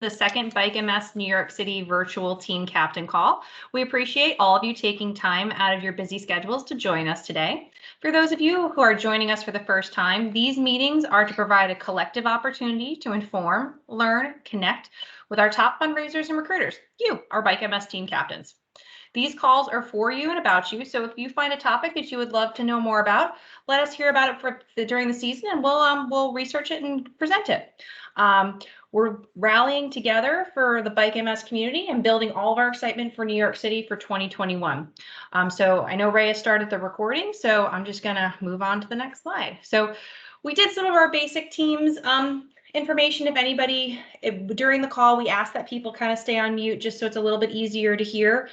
the second Bike MS New York City virtual team captain call. We appreciate all of you taking time out of your busy schedules to join us today. For those of you who are joining us for the first time, these meetings are to provide a collective opportunity to inform, learn, connect with our top fundraisers and recruiters, you, our Bike MS team captains. These calls are for you and about you, so if you find a topic that you would love to know more about, let us hear about it during the season, and we'll research it and present it. We're rallying together for the Bike MS community and building all of our excitement for New York City for 2021. So I know Ray has started the recording, so I'm just going to move on to the next slide. So we did some of our basic teams information. If anybody, during the call, we asked that people kind of stay on mute just so it's a little bit easier to hear.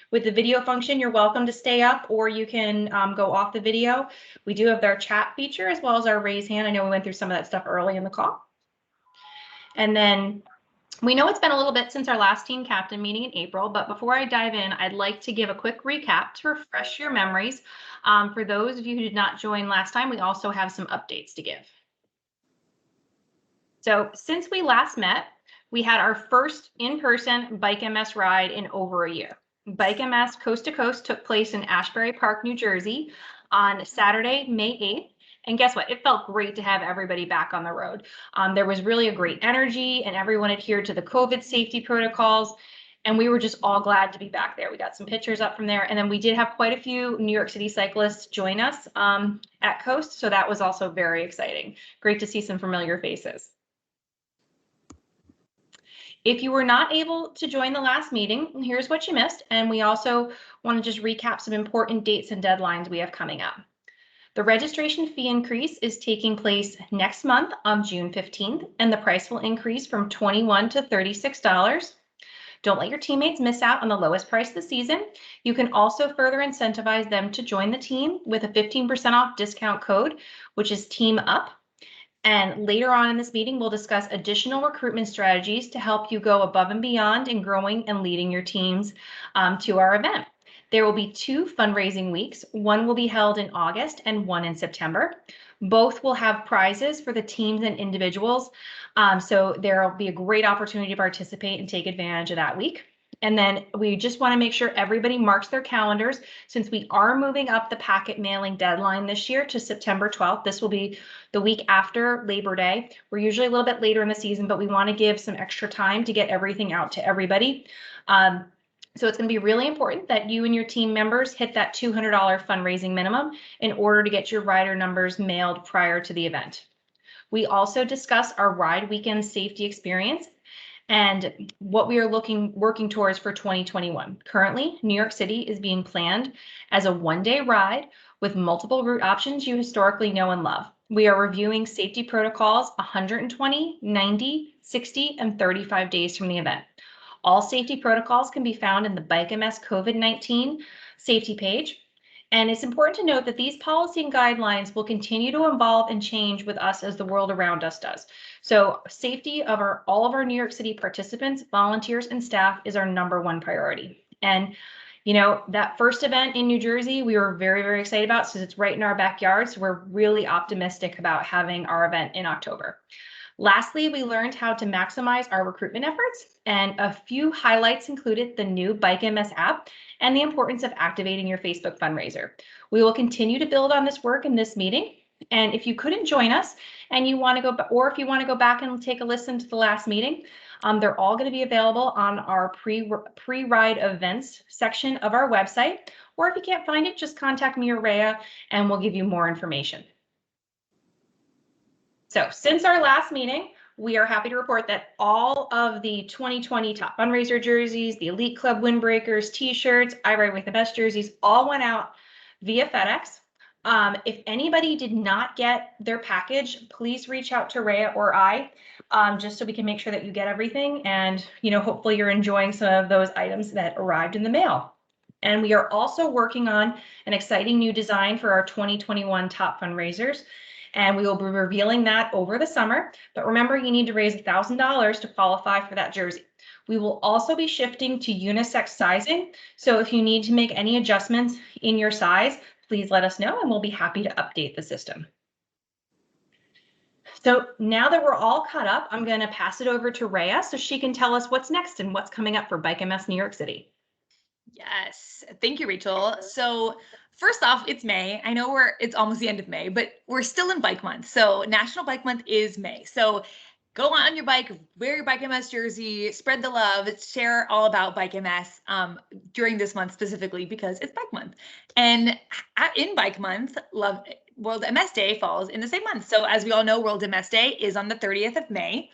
With the video function, you're welcome to stay up, or you can go off the video. We do have our chat feature as well as our raise hand. I know we went through some of that stuff early in the call. And then we know it's been a little bit since our last team captain meeting in April, but before I dive in, I'd like to give a quick recap to refresh your memories. For those of you who did not join last time, we also have some updates to give. So since we last met, we had our first in-person Bike MS ride in over a year. Bike MS Coast to Coast took place in Ashbury Park, New Jersey on Saturday, May 8th. And guess what? It felt great to have everybody back on the road. There was really a great energy and everyone adhered to the COVID safety protocols. And we were just all glad to be back there. We got some pictures up from there. And then we did have quite a few New York City cyclists join us at Coast. So that was also very exciting. Great to see some familiar faces. If you were not able to join the last meeting, here's what you missed. And we also want to just recap some important dates and deadlines we have coming up. The registration fee increase is taking place next month on June 15th, and the price will increase from $21 to $36. Don't let your teammates miss out on the lowest price of the season. You can also further incentivize them to join the team with a 15% off discount code, which is Team Up. And later on in this meeting, we'll discuss additional recruitment strategies to help you go above and beyond in growing and leading your teams to our event. There will be 2 fundraising weeks. One will be held in August and one in September. Both will have prizes for the teams and individuals. So there will be a great opportunity to participate and take advantage of that week. And then we just want to make sure everybody marks their calendars, since we are moving up the packet mailing deadline this year to September 12th. This will be the week after Labor Day. We're usually a little bit later in the season, but we want to give some extra time to get everything out to everybody. So it's going to be really important that you and your team members hit that $200 fundraising minimum in order to get your rider numbers mailed prior to the event. We also discuss our ride weekend safety experience and what we are working towards for 2021. Currently, New York City is being planned as a one-day ride with multiple route options you historically know and love. We are reviewing safety protocols 120, 90, 60, and 35 days from the event. All safety protocols can be found in the Bike MS COVID-19 safety page. And it's important to note that these policy and guidelines will continue to evolve and change with us as the world around us does. So safety of all of our New York City participants, volunteers, and staff is our #1 priority. And you know, that first event in New Jersey, we were very, very excited about, since it's right in our backyard. So we're really optimistic about having our event in October. Lastly, we learned how to maximize our recruitment efforts, and a few highlights included the new Bike MS app and the importance of activating your Facebook fundraiser. We will continue to build on this work in this meeting. And if you couldn't join us and you want to go, or if you want to go back and take a listen to the last meeting, they're all going to be available on our pre-ride events section of our website. Or if you can't find it, just contact me or Rhea and we'll give you more information. So since our last meeting, we are happy to report that all of the 2020 Top Fundraiser jerseys, the Elite Club Windbreakers, T-shirts, I Ride With the Best jerseys, all went out via FedEx. If anybody did not get their package, please reach out to Rhea or I, just so we can make sure that you get everything. And, you know, hopefully you're enjoying some of those items that arrived in the mail. And we are also working on an exciting new design for our 2021 Top Fundraisers. And we will be revealing that over the summer. But remember, you need to raise $1,000 to qualify for that jersey. We will also be shifting to unisex sizing. So if you need to make any adjustments in your size, please let us know and we'll be happy to update the system. So now that we're all caught up, I'm going to pass it over to Rhea so she can tell us what's next and what's coming up for Bike MS New York City. Yes, thank you, Rachel. So first off, it's May. I know it's almost the end of May, but we're still in Bike Month. So National Bike Month is May. So go on your bike, wear your Bike MS jersey, spread the love, share all about Bike MS during this month specifically because it's Bike Month. And in Bike Month, World MS Day falls in the same month. So as we all know, World MS Day is on the 30th of May.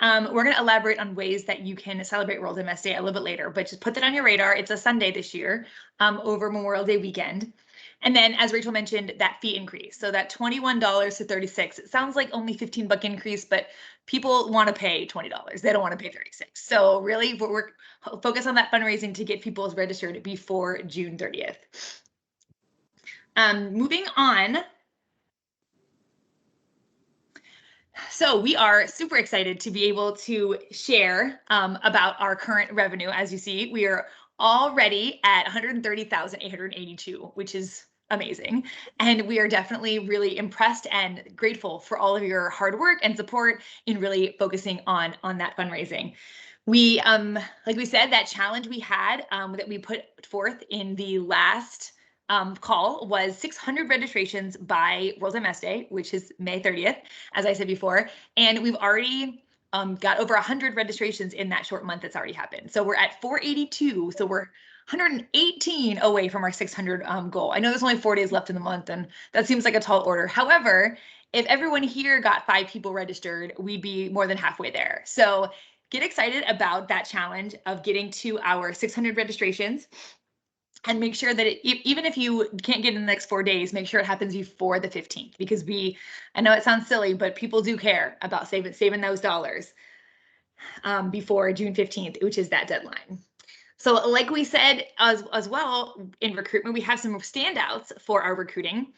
We're going to elaborate on ways that you can celebrate World MS Day a little bit later, but just put that on your radar. It's a Sunday this year over Memorial Day weekend. And then, as Rachel mentioned, that fee increase. So that $21 to $36. It sounds like only $15 increase, but people want to pay $20. They don't want to pay $36. So really, we're focused on that fundraising to get people registered before June 30th. Moving on. So we are super excited to be able to share about our current revenue. As you see, we are already at 130,882, which is amazing. And we are definitely really impressed and grateful for all of your hard work and support in really focusing on that fundraising. We, like we said, that challenge we had that we put forth in the last call was 600 registrations by World MS Day, which is May 30th, as I said before. And we've already got over 100 registrations in that short month that's already happened. So we're at 482. So we're 118 away from our 600 goal. I know there's only 4 days left in the month, and that seems like a tall order. However, if everyone here got 5 people registered, we'd be more than halfway there. So get excited about that challenge of getting to our 600 registrations. And make sure that even if you can't get in the next 4 days, make sure it happens before the 15th, because I know it sounds silly, but people do care about saving those dollars before June 15th, which is that deadline. So like we said as well, in recruitment, we have some standouts for our recruiting.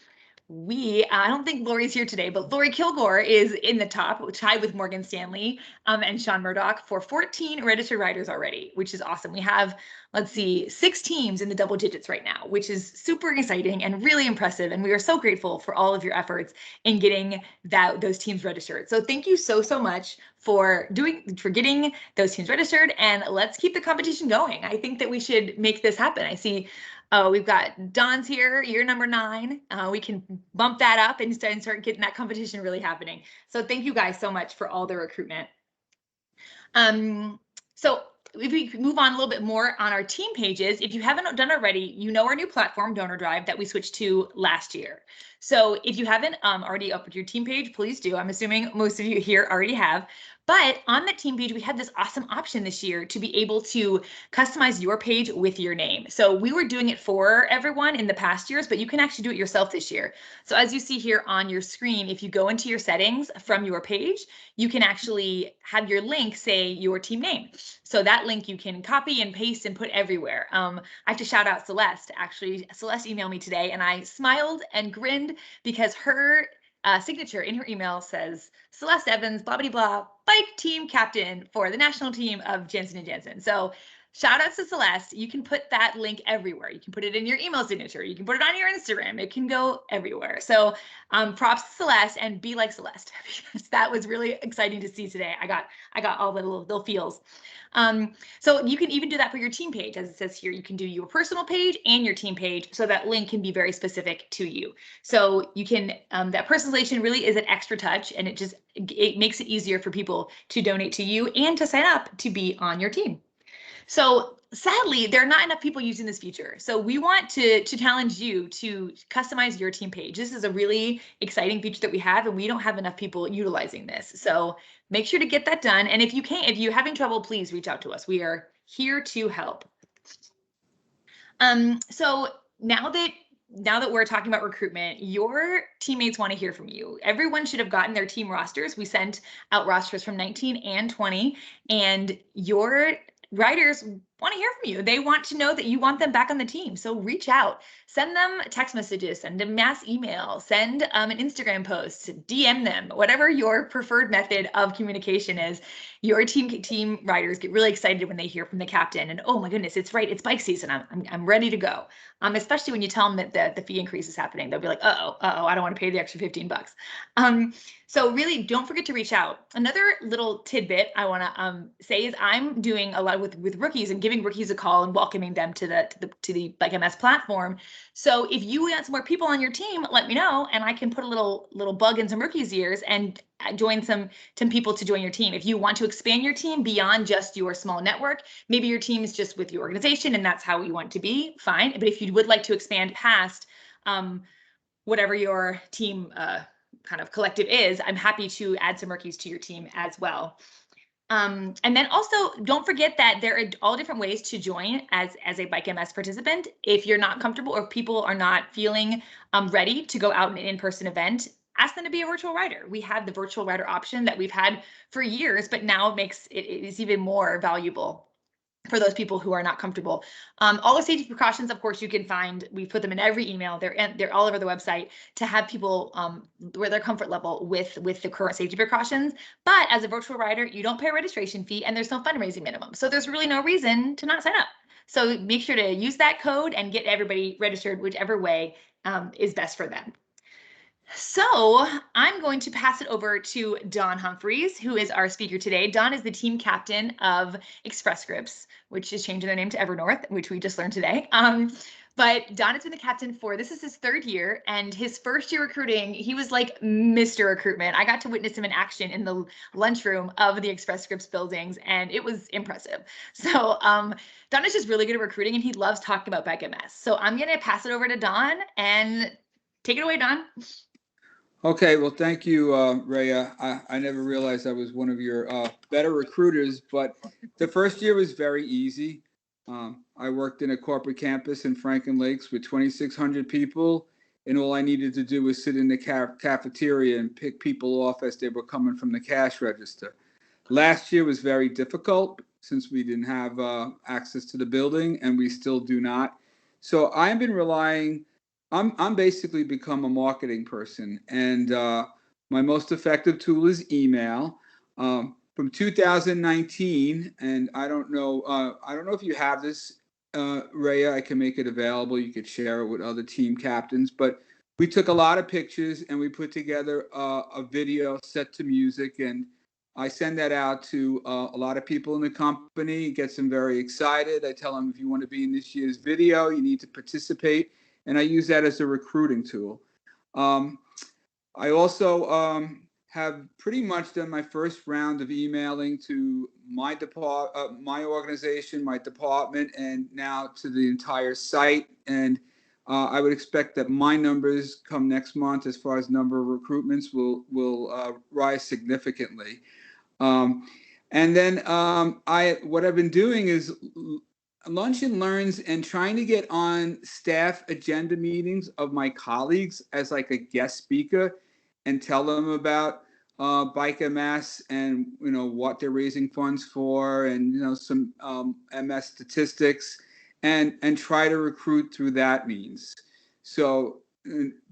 I don't think Lori's here today, but Lori Kilgore is in the top, tied with Morgan Stanley and Sean Murdoch for 14 registered riders already, which is awesome. We have, let's see, 6 teams in the double digits right now, which is super exciting and really impressive. And we are so grateful for all of your efforts in getting those teams registered. So thank you so much for getting those teams registered, and let's keep the competition going. I think that we should make this happen. I see we've got Don's here, year number 9. We can bump that up and start getting that competition really happening. So thank you guys so much for all the recruitment. So if we move on a little bit more on our team pages, if you haven't done already, you know our new platform, Donor Drive, that we switched to last year. So if you haven't already uploaded your team page, please do. I'm assuming most of you here already have. But on the team page, we had this awesome option this year to be able to customize your page with your name. So we were doing it for everyone in the past years, but you can actually do it yourself this year. So as you see here on your screen, if you go into your settings from your page, you can actually have your link say your team name. So that link you can copy and paste and put everywhere. I have to shout out Celeste. Actually, Celeste emailed me today and I smiled and grinned because her signature in her email says Celeste Evans, blah, blah, blah, bike team captain for the national team of Jansen & Jansen. So shout out to Celeste. You can put that link everywhere. You can put it in your email signature. You can put it on your Instagram. It can go everywhere. So props to Celeste, and be like Celeste, because that was really exciting to see today. I got all the little feels. So you can even do that for your team page. As it says here, you can do your personal page and your team page, so that link can be very specific to you. So you can, that personalization really is an extra touch, and it makes it easier for people to donate to you and to sign up to be on your team. So sadly, there are not enough people using this feature. So we want to challenge you to customize your team page. This is a really exciting feature that we have, and we don't have enough people utilizing this. So make sure to get that done. And if you're having trouble, please reach out to us. We are here to help. So now that we're talking about recruitment, your teammates want to hear from you. Everyone should have gotten their team rosters. We sent out rosters from 19 and 20, and your riders want to hear from you. They want to know that you want them back on the team. So reach out, send them text messages, send them mass email, send an Instagram post, DM them, whatever your preferred method of communication is. Your team riders get really excited when they hear from the captain and, oh my goodness, it's right, it's bike season. I'm ready to go. Especially when you tell them that the fee increase is happening, they'll be like, I don't want to pay the extra 15 bucks. So really don't forget to reach out. Another little tidbit I want to say is I'm doing a lot with rookies and giving rookies a call and welcoming them to the Bike MS platform. So if you want some more people on your team, let me know and I can put a little bug in some rookies' ears and join some people to join your team. If you want to expand your team beyond just your small network, maybe your team is just with your organization and that's how you want to be, fine. But if you would like to expand past whatever your team kind of collective is, I'm happy to add some rookies to your team as well. And then also don't forget that there are all different ways to join as a Bike MS participant. If you're not comfortable or if people are not feeling ready to go out in an in-person event, ask them to be a virtual rider. We have the virtual rider option that we've had for years, but now it is even more valuable for those people who are not comfortable. All the safety precautions, of course, you can find. We put them in every email. They're all over the website to have people where their comfort level with the current safety precautions. But as a virtual rider, you don't pay a registration fee and there's no fundraising minimum. So there's really no reason to not sign up. So make sure to use that code and get everybody registered whichever way is best for them. So I'm going to pass it over to Dawn Humphreys, who is our speaker today. Dawn is the team captain of Express Scripts, which is changing their name to Evernorth, which we just learned today. But Don has been the captain this is his 3rd year, and his 1st year recruiting, he was like Mr. Recruitment. I got to witness him in action in the lunchroom of the Express Scripts buildings, and it was impressive. So Don is just really good at recruiting, and he loves talking about Bike MS. So I'm going to pass it over to Don, and take it away, Don. Okay, well, thank you, Rhea. I never realized I was one of your better recruiters, but the 1st year was very easy. I worked in a corporate campus in Franklin Lakes with 2,600 people, and all I needed to do was sit in the cafeteria and pick people off as they were coming from the cash register. Last year was very difficult since we didn't have access to the building, and we still do not. So I've been relying. I'm basically become a marketing person, and my most effective tool is email. From 2019, and I don't know if you have this, Rhea. I can make it available. You could share it with other team captains. But we took a lot of pictures and we put together a video set to music, and I send that out to a lot of people in the company. It gets them very excited. I tell them, if you want to be in this year's video, you need to participate. And I use that as a recruiting tool. I also have pretty much done my first round of emailing to my organization, my department, and now to the entire site. And I would expect that my numbers come next month, as far as number of recruitments, will rise significantly. And then what I've been doing is lunch and learns and trying to get on staff agenda meetings of my colleagues as like a guest speaker and tell them about Bike MS and what they're raising funds for, and some MS statistics, and try to recruit through that means. So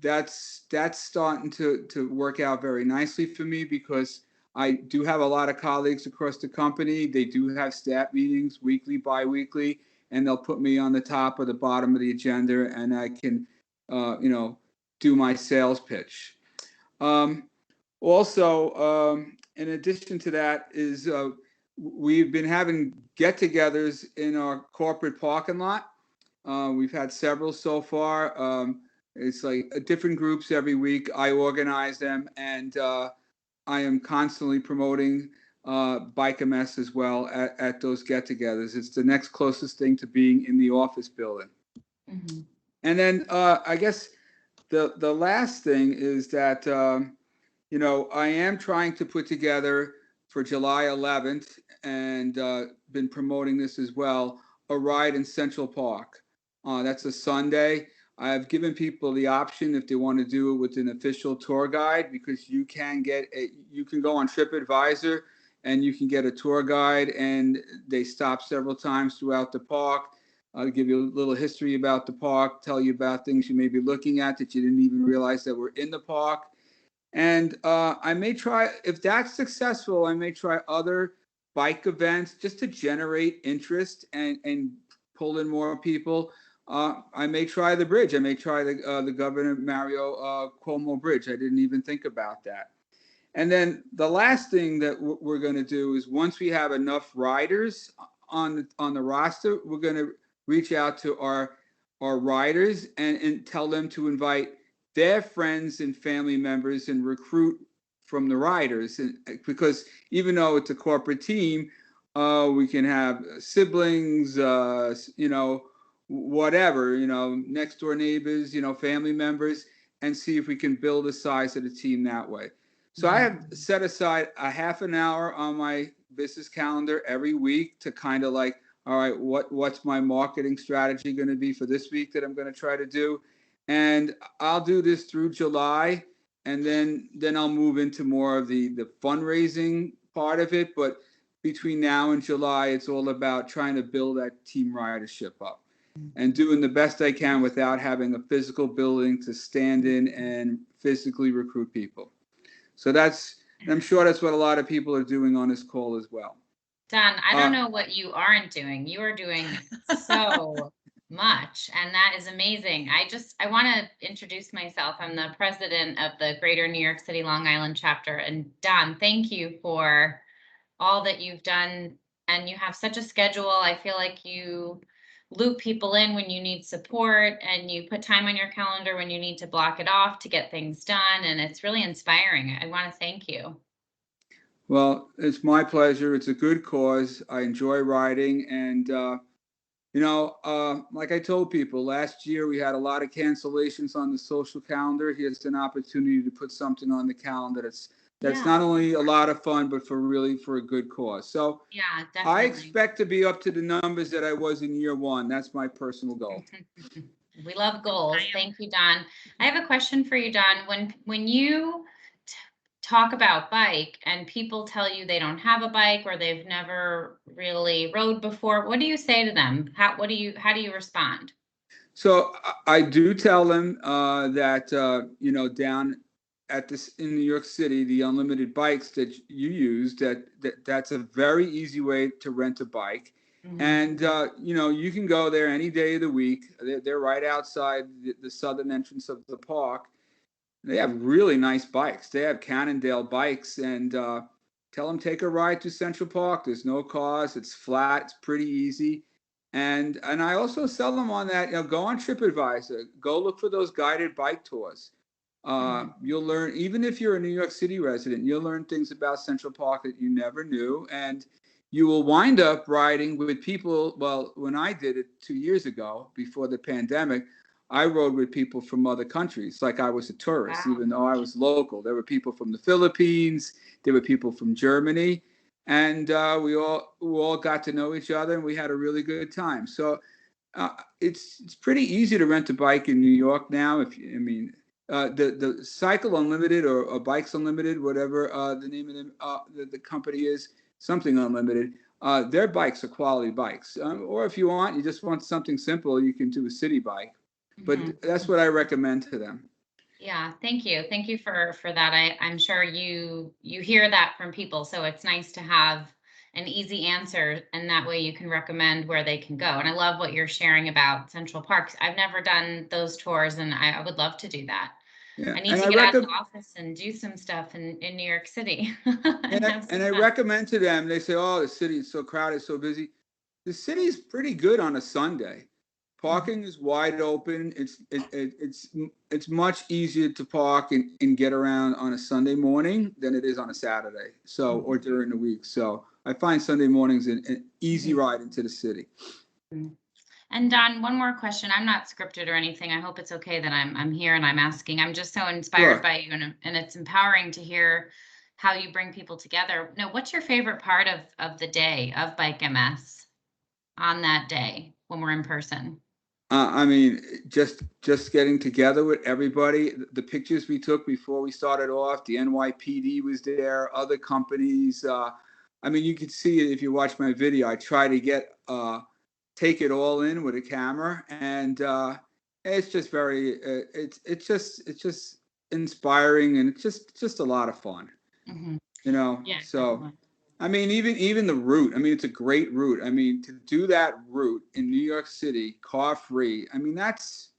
that's starting to work out very nicely for me, because I do have a lot of colleagues across the company. They do have staff meetings weekly, bi-weekly, and they'll put me on the top or the bottom of the agenda, and I can, do my sales pitch. Also, in addition to that, is we've been having get-togethers in our corporate parking lot. We've had several so far. It's like different groups every week. I organize them, and I am constantly promoting Bike MS as well at those get-togethers. It's the next closest thing to being in the office building. Mm-hmm. And then I guess the last thing is that I am trying to put together for July 11th, and been promoting this as well, a ride in Central Park. That's a Sunday. I've given people the option if they want to do it with an official tour guide, because you can go on TripAdvisor and you can get a tour guide, and they stop several times throughout the park. Give you a little history about the park, tell you about things you may be looking at that you didn't even realize that were in the park. And I may try, if that's successful, I may try other bike events just to generate interest and pull in more people. I may try the bridge. I may try the Governor Mario Cuomo Bridge. I didn't even think about that. And then the last thing that we're going to do is, once we have enough riders on the roster, we're going to reach out to our riders and tell them to invite their friends and family members and recruit from the riders. And because even though it's a corporate team, we can have siblings, whatever, next door neighbors, family members, and see if we can build the size of the team that way. So I have set aside a half an hour on my business calendar every week to kind of like, all right, what's my marketing strategy going to be for this week that I'm going to try to do? And I'll do this through July, and then I'll move into more of the fundraising part of it. But between now and July, it's all about trying to build that team ridership up and doing the best I can without having a physical building to stand in and physically recruit people. So I'm sure that's what a lot of people are doing on this call as well. Don, I don't know what you aren't doing. You are doing so much, and that is amazing. I want to introduce myself. I'm the president of the Greater New York City Long Island chapter. And Don, thank you for all that you've done. And you have such a schedule. I feel like you loop people in when you need support, and you put time on your calendar when you need to block it off to get things done. And it's really inspiring. I want to thank you. Well, it's my pleasure. It's a good cause. I enjoy riding. And, like I told people, last year we had a lot of cancellations on the social calendar. Here's an opportunity to put something on the calendar that's not only a lot of fun, but for a good cause. So yeah, definitely. I expect to be up to the numbers that I was in year one. That's my personal goal. We love goals. Thank you, Don. I have a question for you, Don. When you talk about bike and people tell you they don't have a bike or they've never really rode before, what do you say to them? How do you respond? So I do tell them that down at this in New York City, the unlimited bikes that you use, that's a very easy way to rent a bike. Mm-hmm. And you can go there any day of the week. They're right outside the southern entrance of the park. They have really nice bikes. They have Cannondale bikes, and tell them take a ride to Central Park. There's no cost. It's flat. It's pretty easy. And I also sell them on that. Go on TripAdvisor. Go look for those guided bike tours. You'll learn, even if you're a New York City resident, you'll learn things about Central Park that you never knew, and you will wind up riding with people. Well, when I did it 2 years ago, before the pandemic, I rode with people from other countries, like I was a tourist, even though I was local. There were people from the Philippines, there were people from Germany, and we all got to know each other, and we had a really good time. So it's pretty easy to rent a bike in New York now. The Cycle Unlimited or Bikes Unlimited, whatever the name of the company is, something unlimited. Their bikes are quality bikes. Or if you just want something simple, you can do a city bike. But that's what I recommend to them. Yeah, thank you. Thank you for that. I'm sure you hear that from people. So it's nice to have an easy answer, and that way you can recommend where they can go. And I love what you're sharing about Central Parks. I've never done those tours, and I would love to do that. Yeah. I need to get out of the office and do some stuff in New York City. and I recommend to them, they say, oh, the city is so crowded, so busy. The city is pretty good on a Sunday. Parking is wide open. It's much easier to park and get around on a Sunday morning than it is on a Saturday. So or during the week. So I find Sunday mornings an easy ride into the city. And Don, one more question. I'm not scripted or anything. I hope it's okay that I'm here and I'm asking. I'm just so inspired by you, and it's empowering to hear how you bring people together. Now, what's your favorite part of the day of Bike MS on that day when we're in person? Just getting together with everybody. The pictures we took before we started off, the NYPD was there, other companies, I mean, you could see it if you watch my video. I try to take it all in with a camera, and it's just very, it's just inspiring, and it's just a lot of fun, Mhm. you know. Yeah, So, definitely. I mean, even the route. I mean, it's a great route. I mean, to do that route in New York City, car free. I mean, it's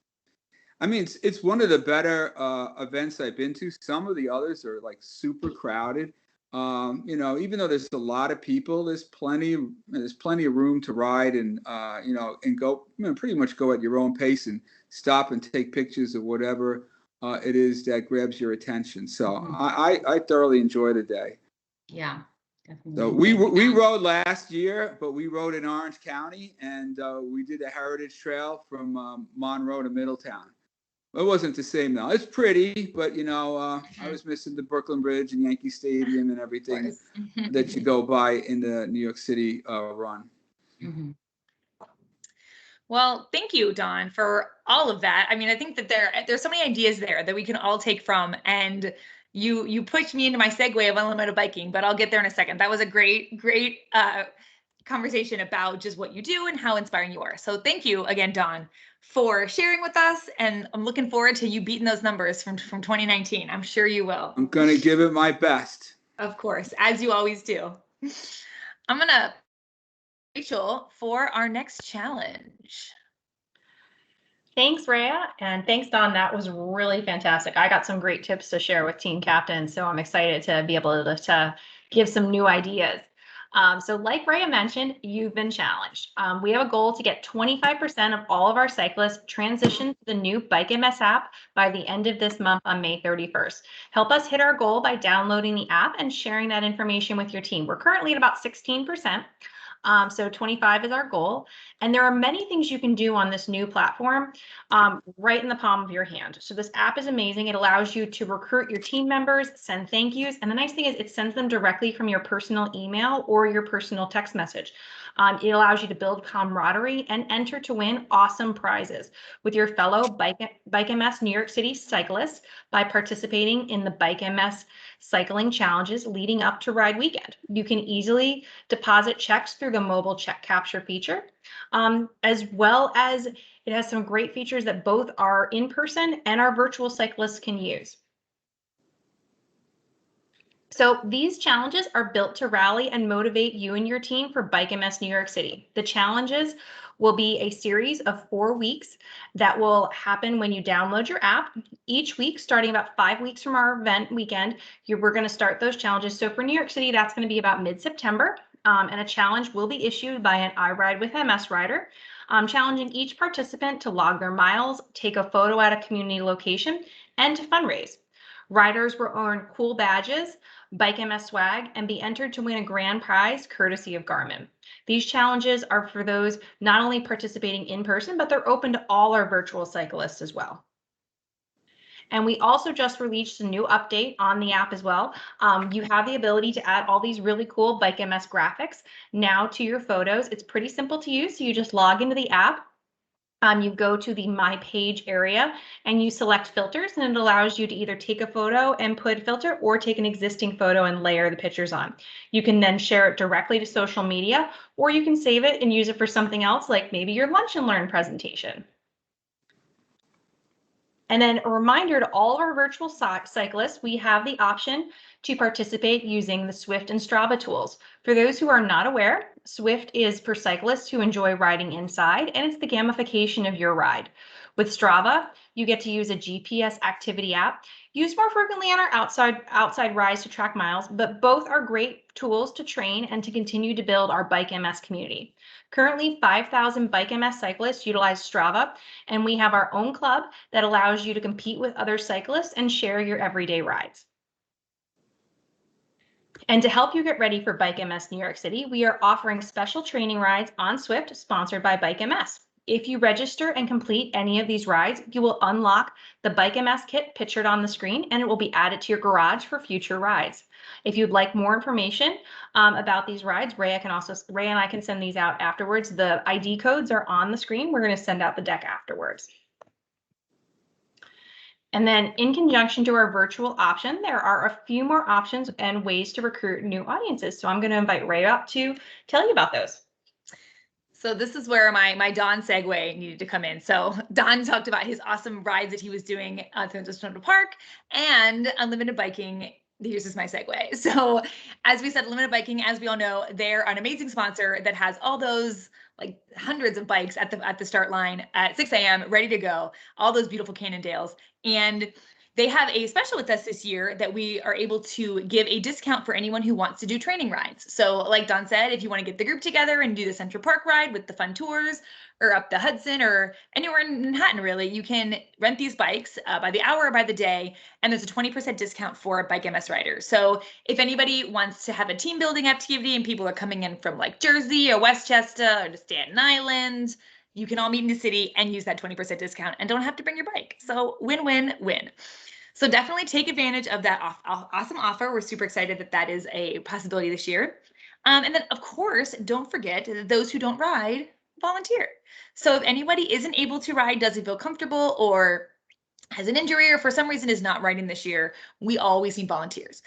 one of the better events I've been to. Some of the others are like super crowded. You know, even though there's a lot of people, there's plenty of room to ride, and you know, and go, you know, pretty much go at your own pace and stop and take pictures of whatever it is that grabs your attention. So Mhm. I thoroughly enjoy the day. Yeah, So definitely. we rode last year, but we rode in Orange County, and we did a heritage trail from Monroe to Middletown. It wasn't the same though. It's pretty, but you know, I was missing the Brooklyn Bridge and Yankee Stadium and Of everything course. that you go by in the New York City run. Mhm. Well, thank you, Dawn, for all of that. I mean, I think that there's so many ideas there that we can all take from, and you pushed me into my segue of unlimited biking, but I'll get there in a second. That was a great conversation about just what you do and how inspiring you are. So thank you again, Dawn, for sharing with us, and I'm looking forward to you beating those numbers from 2019. I'm sure you will. I'm gonna give it my best. Of course, as you always do. I'm gonna Rachel for our next challenge. Thanks, Rhea, and thanks, Don. That was really fantastic. I got some great tips to share with team captains, so I'm excited to be able to give some new ideas. So like Rhea mentioned, you've been challenged. We have a goal to get 25% of all of our cyclists transition to the new Bike MS app by the end of this month on May 31st. Help us hit our goal by downloading the app and sharing that information with your team. We're currently at about 16%. So 25 is our goal. And there are many things you can do on this new platform right in the palm of your hand. So this app is amazing. It allows you to recruit your team members, send thank yous. And the nice thing is it sends them directly from your personal email or your personal text message. It allows you to build camaraderie and enter to win awesome prizes with your fellow Bike MS New York City cyclists by participating in the Bike MS cycling challenges leading up to Ride Weekend. You can easily deposit checks through the mobile check capture feature, as well as it has some great features that both our in-person and our virtual cyclists can use. So these challenges are built to rally and motivate you and your team for Bike MS New York City. The challenges will be a series of 4 weeks that will happen when you download your app. Each week, starting about 5 weeks from our event weekend, we're going to start those challenges. So for New York City, that's going to be about mid-September. And a challenge will be issued by an iRide with MS rider, challenging each participant to log their miles, take a photo at a community location, and to fundraise. Riders will earn cool badges, Bike MS swag, and be entered to win a grand prize courtesy of Garmin. These challenges are for those not only participating in person, but they're open to all our virtual cyclists as well. And we also just released a new update on the app as well. You have the ability to add all these really cool Bike MS graphics now to your photos. It's pretty simple to use. So you just log into the app. You go to the My Page area and you select filters, and it allows you to either take a photo and put a filter or take an existing photo and layer the pictures on. You can then share it directly to social media, or you can save it and use it for something else, like maybe your lunch and learn presentation. And then a reminder to all of our virtual cyclists, we have the option to participate using the Swift and Strava tools. For those who are not aware, Swift is for cyclists who enjoy riding inside, and it's the gamification of your ride. With Strava, you get to use a GPS activity app used more frequently on our outside rides to track miles, but both are great tools to train and to continue to build our Bike MS community. Currently, 5,000 Bike MS cyclists utilize Strava, and we have our own club that allows you to compete with other cyclists and share your everyday rides. And to help you get ready for Bike MS New York City, we are offering special training rides on Swift sponsored by Bike MS. If you register and complete any of these rides, you will unlock the Bike MS kit pictured on the screen, and it will be added to your garage for future rides. If you'd like more information about these rides, Rhea and I can send these out afterwards. The ID codes are on the screen. We're going to send out the deck afterwards. And then in conjunction to our virtual option, there are a few more options and ways to recruit new audiences. So I'm going to invite Ray up to tell you about those. So this is where my Don segue needed to come in. So Don talked about his awesome rides that he was doing through the Central Park and unlimited biking. Here's just my segue. So as we said, Unlimited Biking, as we all know, they're an amazing sponsor that has all those like hundreds of bikes at the start line at 6 a.m. ready to go, all those beautiful Cannondales. And they have a special with us this year that we are able to give a discount for anyone who wants to do training rides. So like Don said, if you want to get the group together and do the Central Park ride with the fun tours, or up the Hudson or anywhere in Manhattan, really, you can rent these bikes by the hour or by the day, and there's a 20% discount for Bike MS riders. So if anybody wants to have a team building activity and people are coming in from like Jersey or Westchester or Staten Island, you can all meet in the city and use that 20% discount and don't have to bring your bike. So win-win-win. So definitely take advantage of that awesome offer. We're super excited that that is a possibility this year. And then, of course, don't forget that those who don't ride, volunteer. So if anybody isn't able to ride, doesn't feel comfortable, or has an injury, or for some reason is not riding this year, we always need volunteers.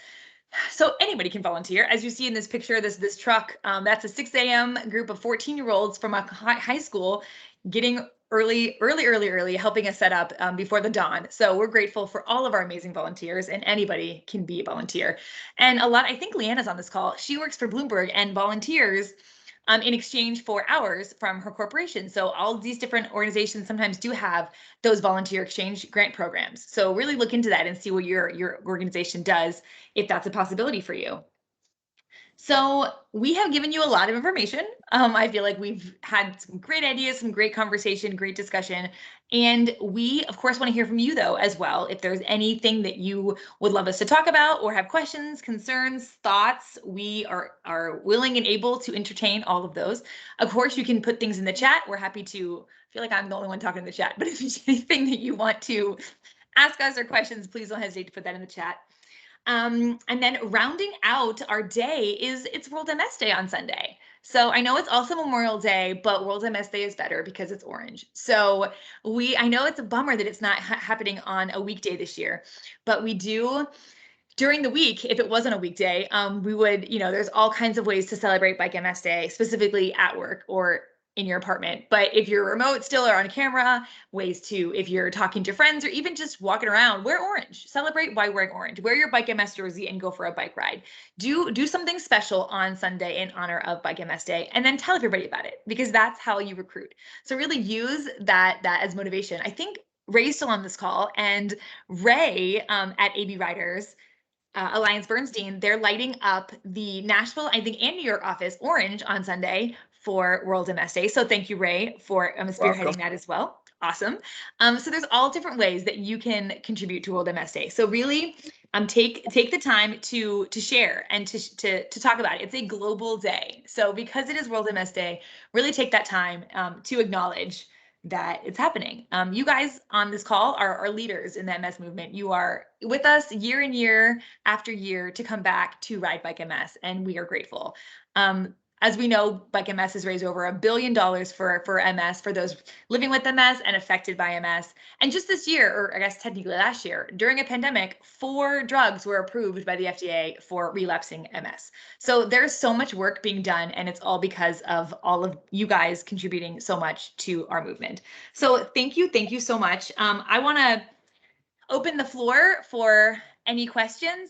So anybody can volunteer. As you see in this picture, this truck, that's a 6 a.m. group of 14-year-olds from a high school getting early, helping us set up before the dawn. So we're grateful for all of our amazing volunteers, and anybody can be a volunteer. And I think Leanna's on this call. She works for Bloomberg and volunteers in exchange for hours from her corporation. So all these different organizations sometimes do have those volunteer exchange grant programs. So really look into that and see what your organization does, if that's a possibility for you. So we have given you a lot of information. I feel like we've had some great ideas, some great conversation, great discussion. And we, of course, want to hear from you, though, as well. If there's anything that you would love us to talk about or have questions, concerns, thoughts, we are willing and able to entertain all of those. Of course, you can put things in the chat. We're happy to. I feel like I'm the only one talking in the chat, but if there's anything that you want to ask us or questions, please don't hesitate to put that in the chat. And then rounding out our day it's World MS Day on Sunday. So I know it's also Memorial Day, but World MS Day is better because it's orange. So I know it's a bummer that it's not happening on a weekday this year, but we do during the week. If it wasn't a weekday, we would, there's all kinds of ways to celebrate Bike MS Day, specifically at work or in your apartment. But if you're remote still or on camera, ways to, if you're talking to friends or even just walking around, wear orange. Celebrate by wearing orange. Wear your Bike MS jersey and go for a bike ride. Do something special on Sunday in honor of Bike MS Day, and then tell everybody about it, because that's how you recruit. So really use that as motivation. I think Ray's still on this call, and Ray at AB Riders Alliance Bernstein, they're lighting up the Nashville, I think, and New York office orange on Sunday for World MS Day. So thank you, Ray, for spearheading that as well. Awesome. So there's all different ways that you can contribute to World MS Day. So really, take the time to share and to talk about it. It's a global day. So because it is World MS Day, really take that time to acknowledge that it's happening. You guys on this call are leaders in the MS movement. You are with us year in year after year to come back to Ride Bike MS, and we are grateful. As we know, Bike MS has raised over $1 billion for MS, for those living with MS and affected by MS. And just this year, or I guess technically last year, during a pandemic, 4 drugs were approved by the FDA for relapsing MS. So there's so much work being done, and it's all because of all of you guys contributing so much to our movement. So thank you so much. I want to open the floor for any questions.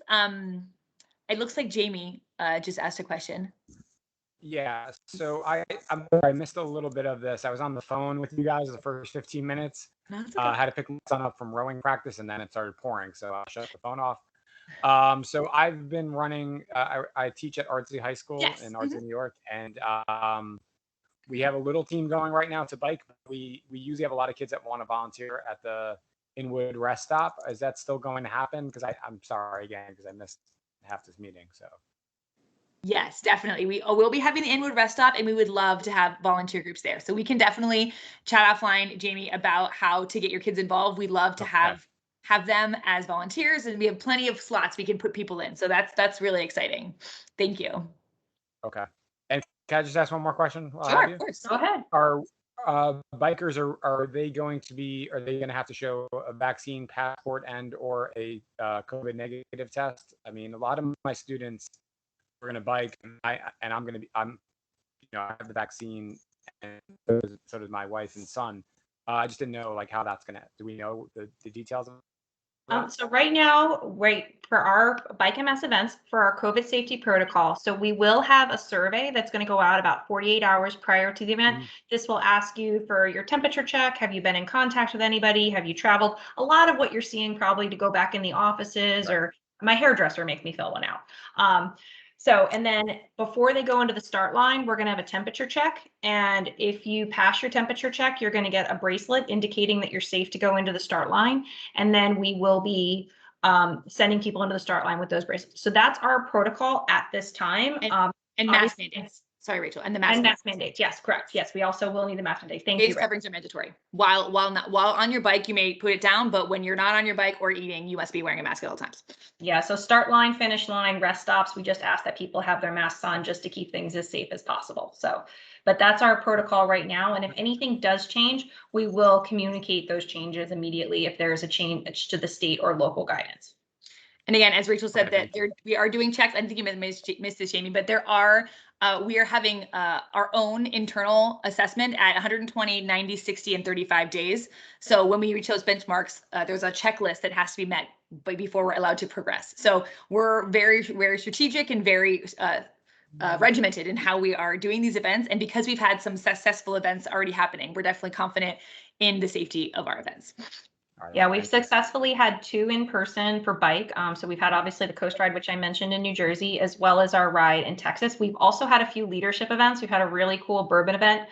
It looks like Jamie just asked a question. Yeah, so I missed a little bit of this. I was on the phone with you guys the first 15 minutes. No, that's okay. Had to pick my son up from rowing practice, and then it started pouring, so I shut the phone off. So I've been running. I teach at Ardsley High School in Ardsley, New York, and we have a little team going right now to bike. We usually have a lot of kids that want to volunteer at the Inwood rest stop. Is that still going to happen? Because I'm sorry again, because I missed half this meeting. So. Yes, definitely. We'll be having the Inwood rest stop, and we would love to have volunteer groups there. So we can definitely chat offline, Jamie, about how to get your kids involved. We'd love to have them as volunteers, and we have plenty of slots we can put people in. So that's really exciting. Thank you. Okay. And can I just ask one more question? Sure, of course. Go ahead. Are Bikers, are they going to have to show a vaccine passport and or a COVID negative test? I mean, a lot of my students are going to bike, and I have the vaccine, and so does my wife and son. I just didn't know like how that's gonna. Do we know the details of that? So right now, for our Bike MS events, for our COVID safety protocol, so we will have a survey that's going to go out about 48 hours prior to the event. This will ask you for your temperature check. Have you been in contact with anybody? Have you traveled? A lot of what you're seeing probably to go back in the offices, or my hairdresser makes me fill one out. And then before they go into the start line, we're going to have a temperature check. And if you pass your temperature check, you're going to get a bracelet indicating that you're safe to go into the start line. And then we will be sending people into the start line with those bracelets. So that's our protocol at this time. And mask mandates. Sorry, Rachel. And the mask mandates. Yes, correct. Yes, we also will need the mask mandate. Thank you. Face coverings are mandatory. While on your bike, you may put it down, but when you're not on your bike or eating, you must be wearing a mask at all times. Yeah. So start line, finish line, rest stops. We just ask that people have their masks on just to keep things as safe as possible. So, but that's our protocol right now. And if anything does change, we will communicate those changes immediately if there is a change to the state or local guidance. And again, as Rachel said, that we are doing checks. I think you missed this, Jamie, but we are having our own internal assessment at 120, 90, 60, and 35 days. So when we reach those benchmarks, there's a checklist that has to be met before we're allowed to progress. So we're very, very strategic and very regimented in how we are doing these events. And because we've had some successful events already happening, we're definitely confident in the safety of our events. Yeah, we've successfully had 2 in person for bike. So we've had obviously the Coast Ride, which I mentioned in New Jersey, as well as our ride in Texas. We've also had a few leadership events. We've had a really cool bourbon event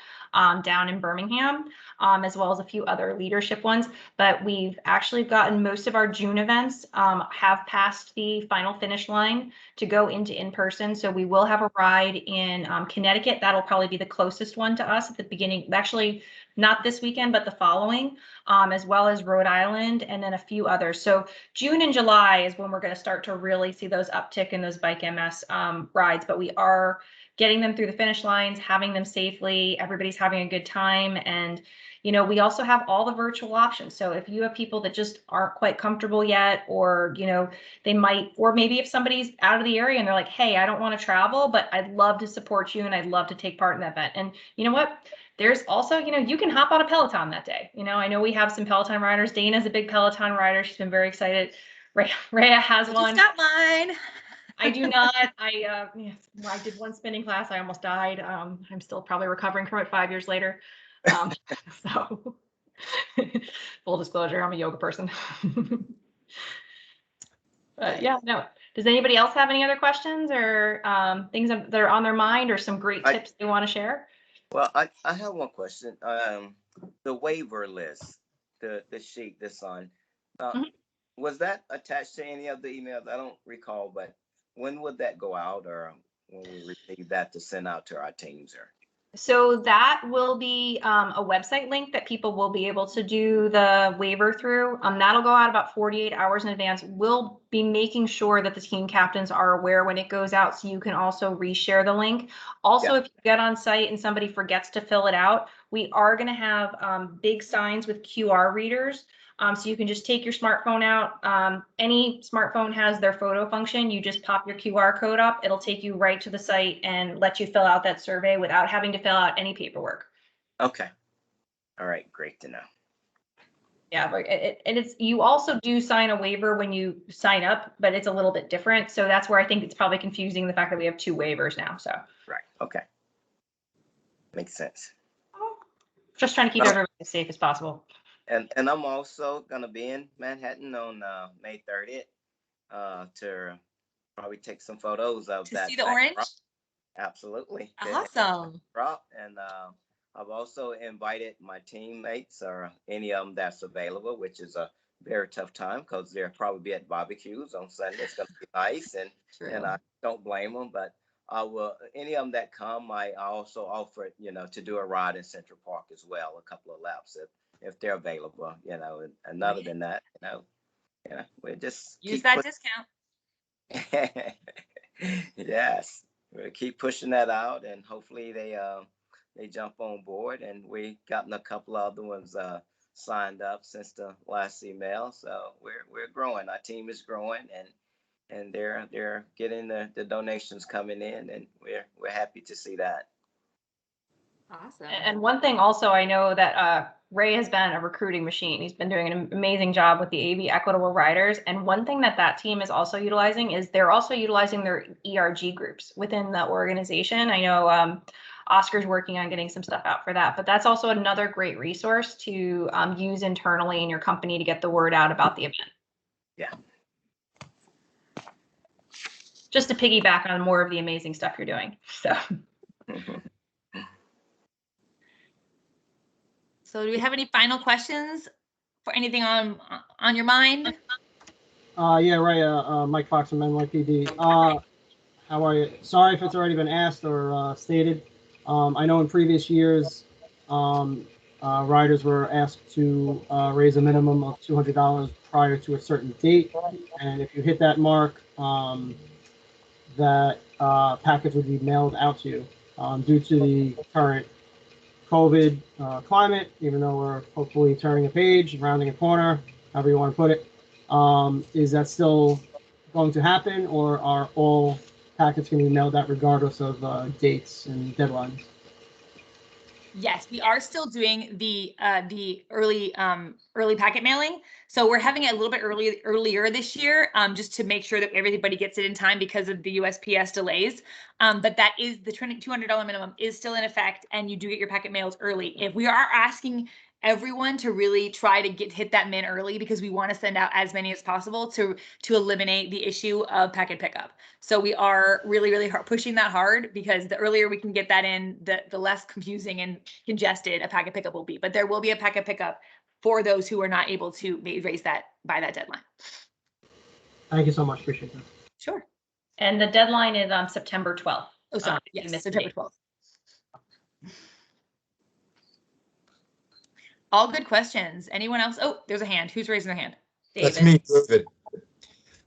down in Birmingham, as well as a few other leadership ones. But we've actually gotten most of our June events have passed the final finish line to go into in person. So we will have a ride in Connecticut. That'll probably be the closest one to us at the beginning. Actually, not this weekend, but the following, as well as Rhode Island, and then a few others. So June and July is when we're going to start to really see those uptick in those Bike MS rides. But we are getting them through the finish lines, having them safely. Everybody's having a good time. And, we also have all the virtual options. So if you have people that just aren't quite comfortable yet, or, they might, or maybe if somebody's out of the area and they're like, hey, I don't want to travel, but I'd love to support you and I'd love to take part in that event. And you know what? There's also, you can hop on a Peloton that day. I know we have some Peloton riders. Dana's a big Peloton rider. She's been very excited. Rhea has one. Just got mine. I do not. I did one spinning class. I almost died. I'm still probably recovering from it 5 years later. So full disclosure, I'm a yoga person. But yeah, no. Does anybody else have any other questions or things that are on their mind, or some great tips they want to share? Well, I have one question. The waiver list, the sheet that's on, was that attached to any of the emails? I don't recall, but when would that go out, or when we receive that to send out to our teams? Or so that will be a website link that people will be able to do the waiver through. That'll go out about 48 hours in advance. We'll be making sure that the team captains are aware when it goes out, so you can also reshare the link. Also, if you get on site and somebody forgets to fill it out, we are going to have big signs with QR readers. So you can just take your smartphone out. Any smartphone has their photo function. You just pop your QR code up. It'll take you right to the site and let you fill out that survey without having to fill out any paperwork. Okay. All right. Great to know. Yeah, and it's, you also do sign a waiver when you sign up, but it's a little bit different. So that's where I think it's probably confusing, the fact that we have 2 waivers now. So right. Okay. Makes sense. Just trying to keep everybody as safe as possible. And I'm also gonna be in Manhattan on May 30th to probably take some photos of that. See the orange? Drop. Absolutely. Awesome. Drop. And I've also invited my teammates or any of them that's available, which is a very tough time because they'll probably be at barbecues on Sunday. It's gonna be nice, and I don't blame them, but I will. Any of them that come, I also offer to do a ride in Central Park as well, a couple of laps if they're available, and other than that, we just use that discount. Yes, we'll keep pushing that out, and hopefully they they jump on board, and we gotten a couple other ones signed up since the last email. So we're growing. Our team is growing, and they're getting the donations coming in, and we're happy to see that. Awesome. And one thing also, I know that Ray has been a recruiting machine. He's been doing an amazing job with the AB Equitable Riders. And one thing that team is also utilizing is they're also utilizing their ERG groups within the organization. I know Oscar's working on getting some stuff out for that, but that's also another great resource to use internally in your company to get the word out about the event. Yeah. Just to piggyback on more of the amazing stuff you're doing. So. So do we have any final questions for anything on your mind? Yeah, right. Mike Fox from NYPD. How are you? Sorry if it's already been asked or stated. I know in previous years, riders were asked to raise a minimum of $200 prior to a certain date, and if you hit that mark, that package would be mailed out to you. Due to the current COVID climate, even though we're hopefully turning a page, rounding a corner, however you want to put it, is that still going to happen, or are all packets going to be mailed out regardless of dates and deadlines? Yes, we are still doing the early packet mailing. So we're having it a little bit earlier this year, just to make sure that everybody gets it in time because of the USPS delays. But that is the $200 minimum is still in effect, and you do get your packet mails early. If we are asking everyone to really try to hit that min early, because we want to send out as many as possible to eliminate the issue of packet pickup. So we are really hard pushing that hard, because the earlier we can get that in, the less confusing and congested a packet pickup will be. But there will be a packet pickup for those who are not able to raise that by that deadline. Thank you so much. Appreciate that. Sure. And the deadline is on September 12th. Oh, sorry. Yes, September 12th. All good questions. Anyone else? Oh, there's a hand. Who's raising their hand? David. That's me, David.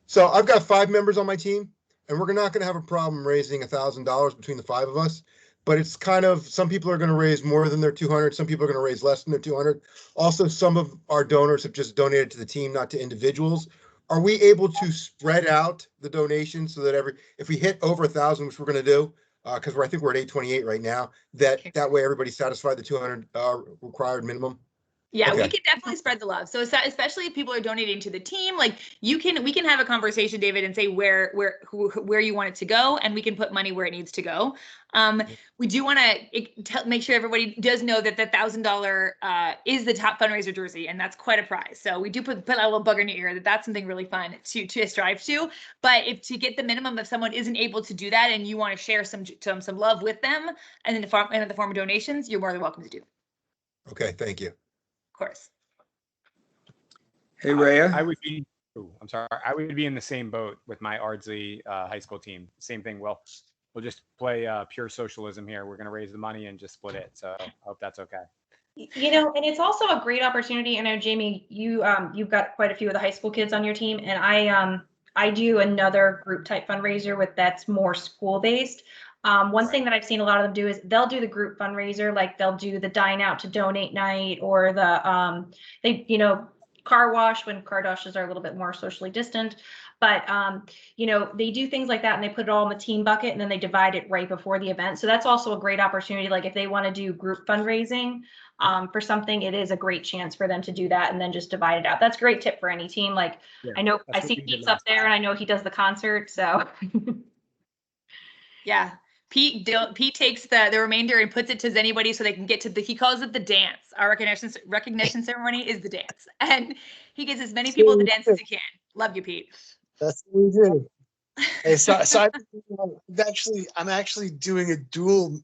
So I've got 5 members on my team, and we're not going to have a problem raising $1,000 between the 5 of us. But it's kind of, some people are going to raise more than their 200. Some people are going to raise less than their 200. Also, some of our donors have just donated to the team, not to individuals. Are we able to spread out the donations so that if we hit over 1,000, which we're going to do, because I think we're at 828 right now, that way everybody's satisfied the 200 required minimum? Yeah, Okay. we can definitely spread the love. So especially if people are donating to the team, like we can have a conversation, David, and say where you want it to go, and we can put money where it needs to go. We do want to make sure everybody does know that the $1,000 is the top fundraiser jersey, and that's quite a prize. So we do put a little bug in your ear that's something really fun to strive to. But if to get the minimum, if someone isn't able to do that and you want to share some love with them, and in the form of donations, you're more than welcome to do. Okay, thank you. Course. Hey, Rhea. I would be. I'm sorry. I would be in the same boat with my Ardsley high school team. Same thing. We'll just play pure socialism here. We're going to raise the money and just split it. So I hope that's okay. You know, and it's also a great opportunity. I know, Jamie, you've got quite a few of the high school kids on your team, and I do another group type fundraiser that's more school based. One thing that I've seen a lot of them do is they'll do the group fundraiser, like they'll do the dine out to donate night, or the car wash when car washes are a little bit more socially distant. But they do things like that, and they put it all in the team bucket, and then they divide it right before the event. So that's also a great opportunity. Like if they want to do group fundraising for something, it is a great chance for them to do that and then just divide it out. That's a great tip for any team. Like I know I see Pete's up there, and I know he does the concert. So yeah. Pete takes the remainder and puts it to anybody so they can get to he calls it the dance. Our recognition ceremony is the dance. And he gets as many people at the dance as he can. Love you, Pete. That's what we do. Hey, so I'm actually doing a dual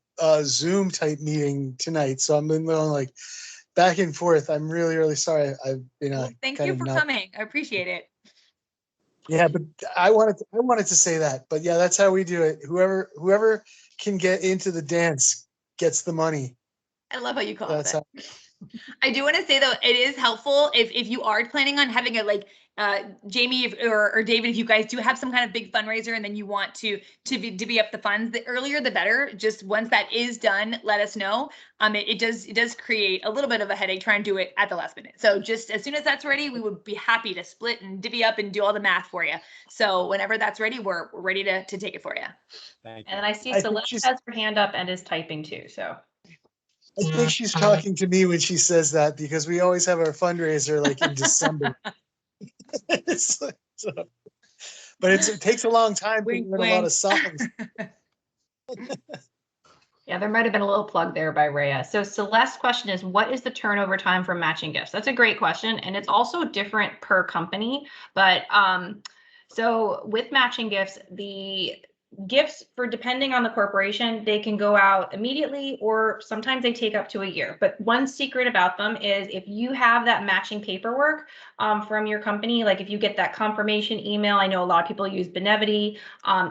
Zoom type meeting tonight. So I'm been going like back and forth. I'm really sorry. I've been thank you for coming. I appreciate it. Yeah, but I wanted to say that. But yeah, that's how we do it. Whoever can get into the dance gets the money. I love how you call That's it. I do want to say though, it is helpful if you are planning on having a Jamie or David, if you guys do have some kind of big fundraiser and then you want to divvy up the funds, the earlier the better. Just once that is done, let us know. It does create a little bit of a headache trying to do it at the last minute. So just as soon as that's ready, we would be happy to split and divvy up and do all the math for you. So whenever that's ready, we're ready to take it for you. Thank you. And then I see I think Celeste she's- has her hand up and is typing too, so. I think she's talking to me when she says that because we always have our fundraiser like in December. So, but it takes a long time to Wink, learn a lot wink. of songs. Yeah, there might have been a little plug there by Rhea. So Celeste's question is, what is the turnover time for matching gifts? That's a great question. And it's also different per company. But so with matching gifts, the gifts for depending on the corporation, they can go out immediately or sometimes they take up to a year. But one secret about them is if you have that matching paperwork from your company, like if you get that confirmation email, I know a lot of people use Benevity.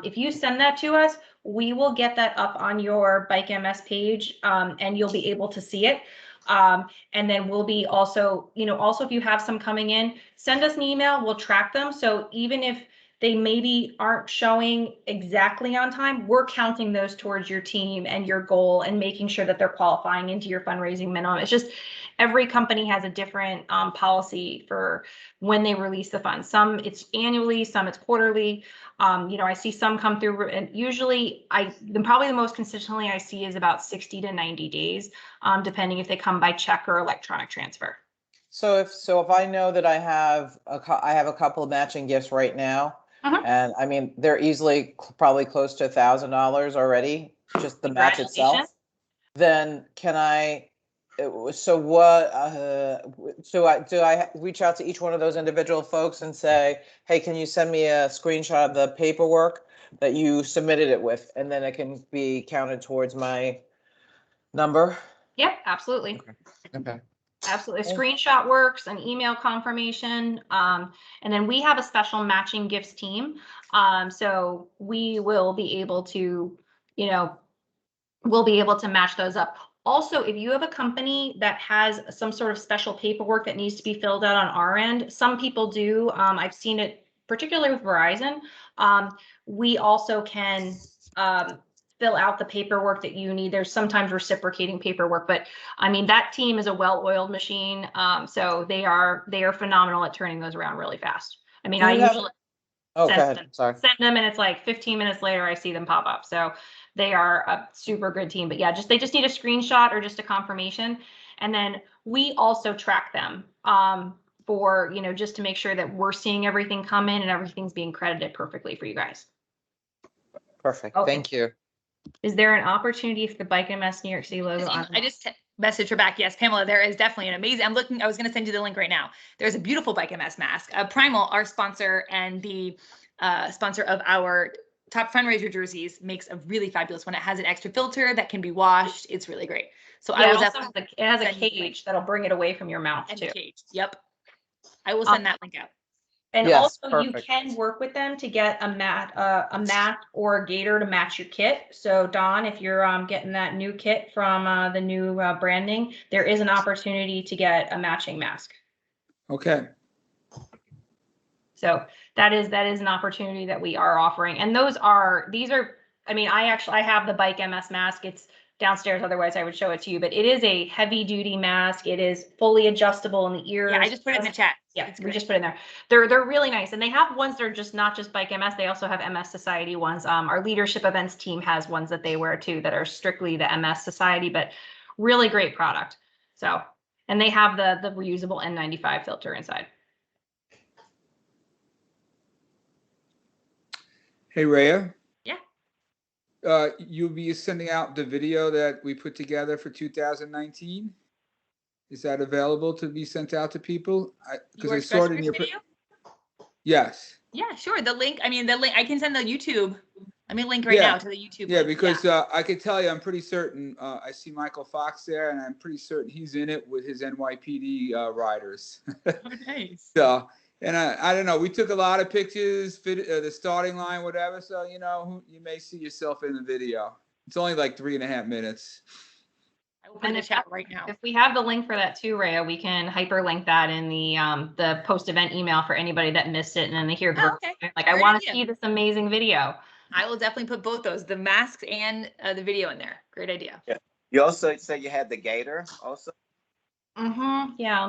If you send that to us, we will get that up on your Bike MS page and you'll be able to see it. And then we'll be also if you have some coming in, send us an email, we'll track them. So even if they maybe aren't showing exactly on time, we're counting those towards your team and your goal and making sure that they're qualifying into your fundraising minimum. It's just every company has a different policy for when they release the funds. Some it's annually, some it's quarterly. I see some come through, and usually probably the most consistently I see is about 60 to 90 days, depending if they come by check or electronic transfer. So if I know that I have a couple of matching gifts right now, and I mean they're easily probably close to $1,000 already, just the match itself, then can I? So what? Do I reach out to each one of those individual folks and say, hey, can you send me a screenshot of the paperwork that you submitted it with, and then it can be counted towards my number? Yep, absolutely. Okay. Absolutely. A screenshot works, an email confirmation. And then we have a special matching gifts team. So we will be able to, match those up. Also, if you have a company that has some sort of special paperwork that needs to be filled out on our end, some people do. I've seen it particularly with Verizon. We also can fill out the paperwork that you need. There's sometimes reciprocating paperwork, but I mean, that team is a well-oiled machine. So they are phenomenal at turning those around really fast. I mean, I usually send them and it's like 15 minutes later, I see them pop up. So they are a super good team, but yeah, they just need a screenshot or just a confirmation. And then we also track them for, just to make sure that we're seeing everything come in and everything's being credited perfectly for you guys. Perfect. Okay. Thank you. Is there an opportunity for the Bike MS New York City logo? I just messaged her back. Yes, Pamela, there is definitely an amazing. I was going to send you the link right now. There's a beautiful Bike MS mask. Primal, our sponsor and the sponsor of our top fundraiser jerseys, makes a really fabulous one. It has an extra filter that can be washed. It's really great. So yeah, I will it has a cage that'll bring it away from your mouth too. Cage. Yep. I will send that link out. And yes, also perfect. You can work with them to get a mat or a gaiter to match your kit. So Dawn, if you're getting that new kit from the new branding, there is an opportunity to get a matching mask. Okay. So that is an opportunity that we are offering. And I have the Bike MS mask. It's downstairs, otherwise I would show it to you, but it is a heavy duty mask. It is fully adjustable in the ears. Yeah, I just put it in the chat. Yeah, we just put it in there. They're really nice. And they have ones that are just not just Bike MS. They also have MS Society ones. Our leadership events team has ones that they wear too that are strictly the MS Society, but really great product. So, and they have the reusable N95 filter inside. Hey, Rhea. Yeah. You'll be sending out the video that we put together for 2019. Is that available to be sent out to people? Because I saw it in your video. Yes. Yeah, sure. The link. I can send the YouTube. Let me link right now to the YouTube. Yeah, link. because I can tell you, I'm pretty certain. I see Michael Fox there, and I'm pretty certain he's in it with his NYPD riders. Oh, nice. So, and I don't know. We took a lot of pictures, the starting line, whatever. So you may see yourself in the video. It's only like 3.5 minutes. open the chat right now. If we have the link for that too, Rhea, we can hyperlink that in the post-event email for anybody that missed it and then they hear the Okay. like, I want to see this amazing video. I will definitely put both those, the masks and the video in there. Great idea. Yeah. You also said you had the gator also? Yeah,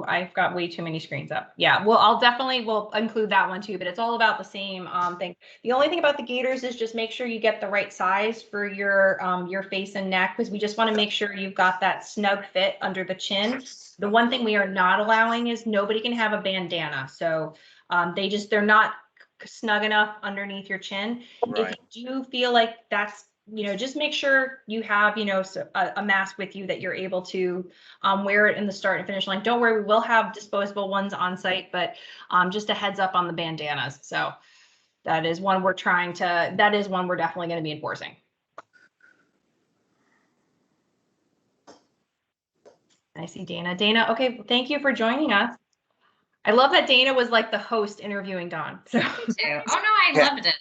I've got way too many screens up. Yeah, well, we'll include that one too, but it's all about the same thing. The only thing about the gaiters is just make sure you get the right size for your face and neck, because we just want to make sure you've got that snug fit under the chin. The one thing we are not allowing is nobody can have a bandana. So they're not snug enough underneath your chin. Right. If you do feel like that's, just make sure you have, a mask with you that you're able to wear it in the start and finish line. Don't worry, we will have disposable ones on site, but just a heads up on the bandanas. So that is one we're definitely going to be enforcing. I see Dana. Dana, okay, thank you for joining us. I love that Dana was like the host interviewing Dawn. So. Oh no, I loved it.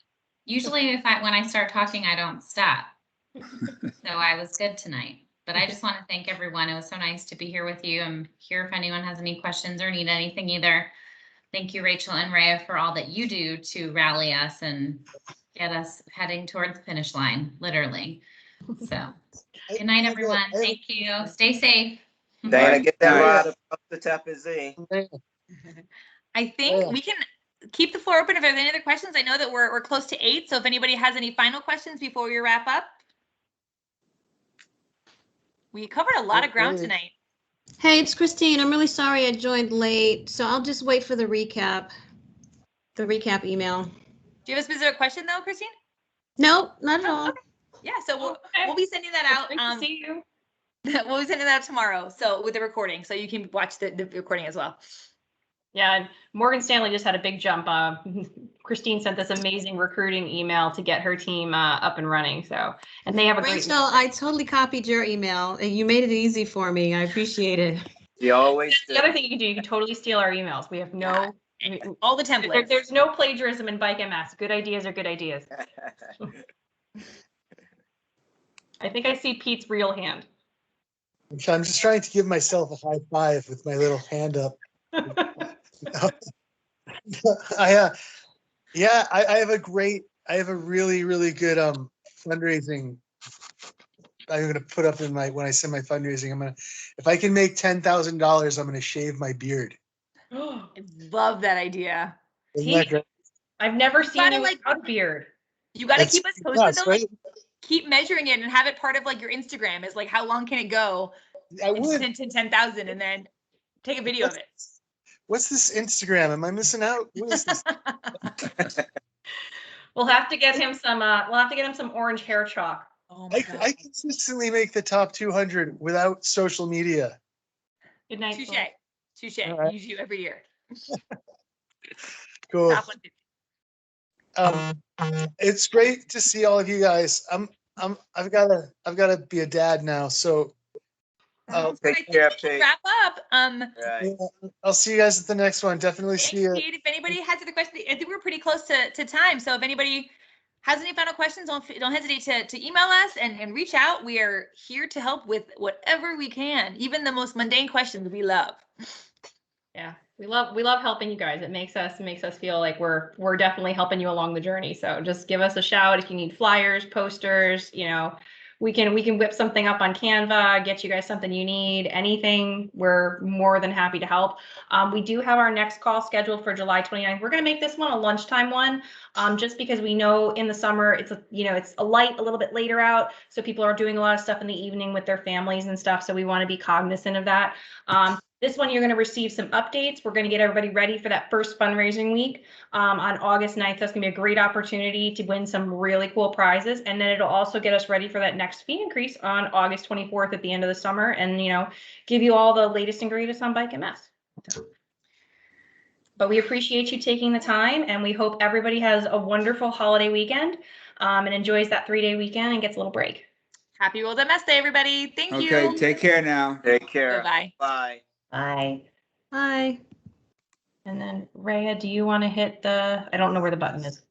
Usually when I start talking, I don't stop. So I was good tonight. But I just want to thank everyone. It was so nice to be here with you. I'm here if anyone has any questions or need anything either. Thank you, Rachel and Rhea, for all that you do to rally us and get us heading towards the finish line, literally. So good night, everyone. Thank you. Stay safe. Dana, get that ride up the Tappan Zee. I think we can keep the floor open if there's any other questions. I know that we're close to 8, so if anybody has any final questions before we wrap up. We covered a lot of ground tonight. Hey, it's Christine. I'm really sorry I joined late, so I'll just wait for the recap email. Do you have a specific question though, Christine? Nope, not at all. Okay. Yeah, so we'll be sending that out. Nice to see you. We'll be sending that out tomorrow. So with the recording, so you can watch the recording as well. Yeah, and Morgan Stanley just had a big jump. Christine sent this amazing recruiting email to get her team up and running. So, and they have a great. Rachel, I totally copied your email. You made it easy for me. I appreciate it. You always The other thing you can do, you can totally steal our emails. We have all the templates. There's no plagiarism in Bike MS. Good ideas are good ideas. I think I see Pete's real hand. I'm just trying to give myself a high five with my little hand up. I have a really, really good fundraising. I'm going to put up when I send my fundraising, if I can make $10,000, I'm going to shave my beard. I love that idea. I've never seen you without a beard. You got to keep us posted though. Right? Keep measuring it and have it part of like your Instagram is like, how long can it go? I would. 10,000 and then take a video of it. What's this Instagram? Am I missing out? What is this? We'll have to get him some orange hair chalk. Oh my I consistently make the top 200 without social media. Good night. Touche. Right. Use you every year. Cool. It's great to see all of you guys. I've gotta be a dad now, so take care, Pete. Wrap up. Right. I'll see you guys at the next one. Definitely see you. If anybody has other questions, I think we're pretty close to time. So if anybody has any final questions, don't hesitate to email us and reach out. We are here to help with whatever we can, even the most mundane questions we love. Yeah, we love helping you guys. It makes us feel like we're definitely helping you along the journey. So just give us a shout if you need flyers, posters, we can whip something up on Canva, get you guys something you need, anything. We're more than happy to help. We do have our next call scheduled for July 29th. We're going to make this one a lunchtime one, just because we know in the summer it's a little bit later out, so people are doing a lot of stuff in the evening with their families and stuff. So we want to be cognizant of that. This one, you're going to receive some updates. We're going to get everybody ready for that first fundraising week on August 9th. That's going to be a great opportunity to win some really cool prizes. And then it'll also get us ready for that next fee increase on August 24th at the end of the summer and, give you all the latest and greatest on Bike MS. But we appreciate you taking the time, and we hope everybody has a wonderful holiday weekend and enjoys that 3-day weekend and gets a little break. Happy World MS Day, everybody. Thank you. Okay, take care now. Take care. Bye-bye. Bye. Bye. Bye. And then Rhea, do you want to hit I don't know where the button is.